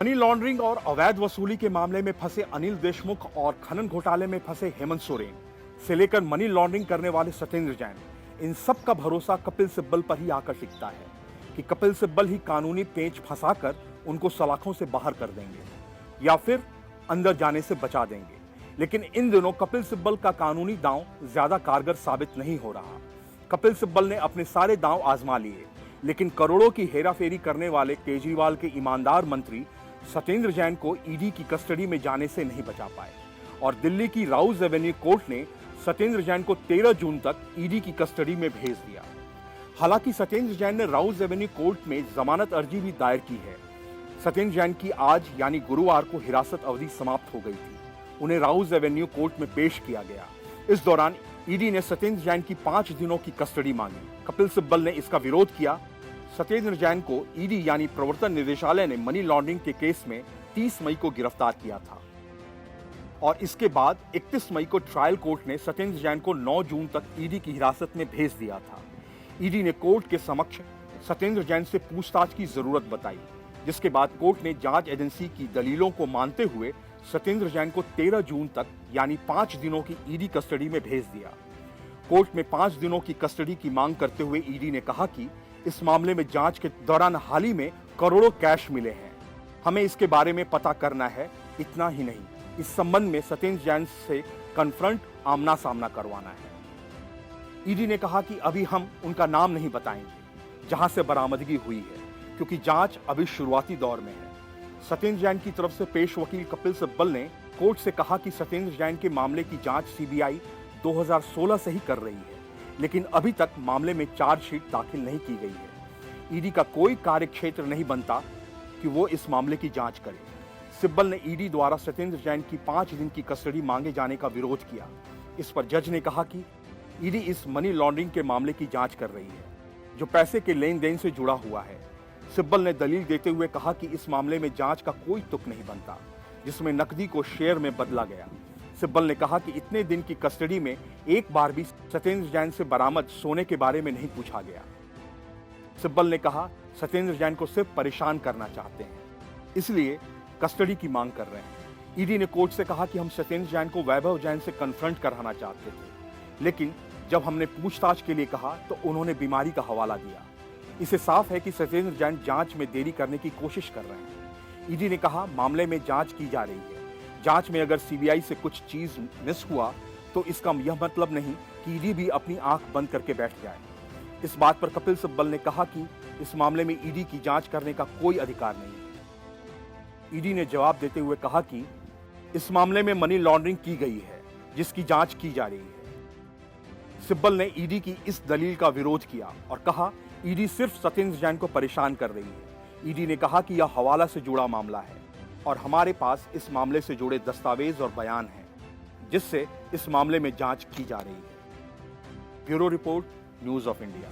Money laundering और अवैध वसूली के मामले में फंसे अनिल देशमुख और खनन घोटाले में फंसे हेमंत सोरेन से लेकर मनी लॉन्ड्रिंग करने वाले सत्येंद्र जैन, इन सब का भरोसा कपिल सिब्बल पर ही आकर टिकता है कि कपिल सिब्बल ही कानूनी पेंच फंसाकर उनको सलाखों से बाहर कर देंगे या फिर अंदर जाने से बचा देंगे। लेकिन इन दिनों कपिल सिब्बल का कानूनी दांव ज्यादा कारगर साबित नहीं हो रहा। कपिल सिब्बल ने अपने सारे दांव आजमा लिए, लेकिन करोड़ों की हेराफेरी करने वाले केजरीवाल के ईमानदार मंत्री सत्येंद्र जैन को ईडी की कस्टडी में जाने से नहीं बचा पाए और दिल्ली की राउज एवेन्यू कोर्ट ने सत्येंद्र जैन को 13 जून तक ईडी की कस्टडी में भेज दिया। हालांकि सत्येंद्र जैन ने राउज एवेन्यू कोर्ट में जमानत अर्जी भी दायर की है। सत्येंद्र जैन की आज यानी गुरुवार को हिरासत अवधि समाप्त हो गई थी। उन्हें राउज एवेन्यू कोर्ट में पेश किया गया। इस दौरान ईडी ने सत्येंद्र जैन की 5 दिनों की कस्टडी मांगी। कपिल सिब्बल ने इसका विरोध किया। सत्येंद्र जैन को ईडी यानी प्रवर्तन निदेशालय ने मनी लॉन्ड्रिंग के केस में 30 मई को गिरफ्तार किया था और इसके बाद 31 मई को ट्रायल कोर्ट ने सत्येंद्र जैन को 9 जून तक ईडी की हिरासत में भेज दिया था। ईडी ने कोर्ट के समक्ष सत्येंद्र जैन से पूछताछ की जरूरत बताई, जिसके बाद कोर्ट ने जांच एजेंसी की दलीलों को मानते हुए सत्येंद्र जैन को 13 जून तक यानी 5 दिनों की ईडी कस्टडी में भेज दिया। कोर्ट में 5 दिनों की कस्टडी की मांग करते हुए ईडी ने कहा कि इस मामले में जांच के दौरान हाल ही में करोड़ों कैश मिले हैं, हमें इसके बारे में पता करना है। इतना ही नहीं, इस संबंध में सत्येंद्र जैन से कन्फ्रंट आमना सामना करवाना है। ईडी ने कहा कि अभी हम उनका नाम नहीं बताएंगे जहां से बरामदगी हुई है, क्योंकि जांच अभी शुरुआती दौर में है। सत्येंद्र जैन की तरफ से पेश वकील कपिल सिब्बल ने कोर्ट से कहा कि सत्येंद्र जैन के मामले की जांच सीबीआई 2016 से ही कर रही है, लेकिन अभी तक मामले में चार्जशीट दाखिल नहीं की गई है। ईडी का कोई कार्यक्षेत्र नहीं बनता कि वो इस मामले की जांच करे। सिब्बल ने ईडी द्वारा सत्येंद्र जैन की 5 दिन की कस्टडी मांगे जाने का विरोध किया। इस पर जज ने कहा कि ईडी इस मनी लॉन्ड्रिंग के मामले की जांच कर रही है, जो पैसे के लेन देन से जुड़ा हुआ है। सिब्बल ने दलील देते हुए कहा कि इस मामले में जांच का कोई तुक नहीं बनता, जिसमें नकदी को शेयर में बदला गया। सिब्बल ने कहा कि इतने दिन की कस्टडी में एक बार भी सत्येंद्र जैन से बरामद सोने के बारे में नहीं पूछा गया। सिब्बल ने कहा सत्येंद्र जैन को सिर्फ परेशान करना चाहते हैं, इसलिए कस्टडी की मांग कर रहे हैं। ईडी ने कोर्ट से कहा कि हम सत्येंद्र जैन को वैभव जैन से कन्फ्रंट कराना चाहते थे, लेकिन जब हमने पूछताछ के लिए कहा तो उन्होंने बीमारी का हवाला दिया। इसे साफ है कि सत्येंद्र जैन जांच में देरी करने की कोशिश कर रहे हैं। ईडी ने कहा मामले में जांच की जा रही है। जांच में अगर सीबीआई से कुछ चीज मिस हुआ तो इसका यह मतलब नहीं कि ईडी भी अपनी आंख बंद करके बैठ जाए। इस बात पर कपिल सिब्बल ने कहा कि इस मामले में ईडी की जांच करने का कोई अधिकार नहीं है। ईडी ने जवाब देते हुए कहा कि इस मामले में मनी लॉन्ड्रिंग की गई है, जिसकी जांच की जा रही है। सिब्बल ने ईडी की इस दलील का विरोध किया और कहा ईडी सिर्फ सत्येंद्र जैन को परेशान कर रही है। ईडी ने कहा कि यह हवाला से जुड़ा मामला है और हमारे पास इस मामले से जुड़े दस्तावेज और बयान हैं, जिससे इस मामले में जांच की जा रही है। Bureau report, news of India.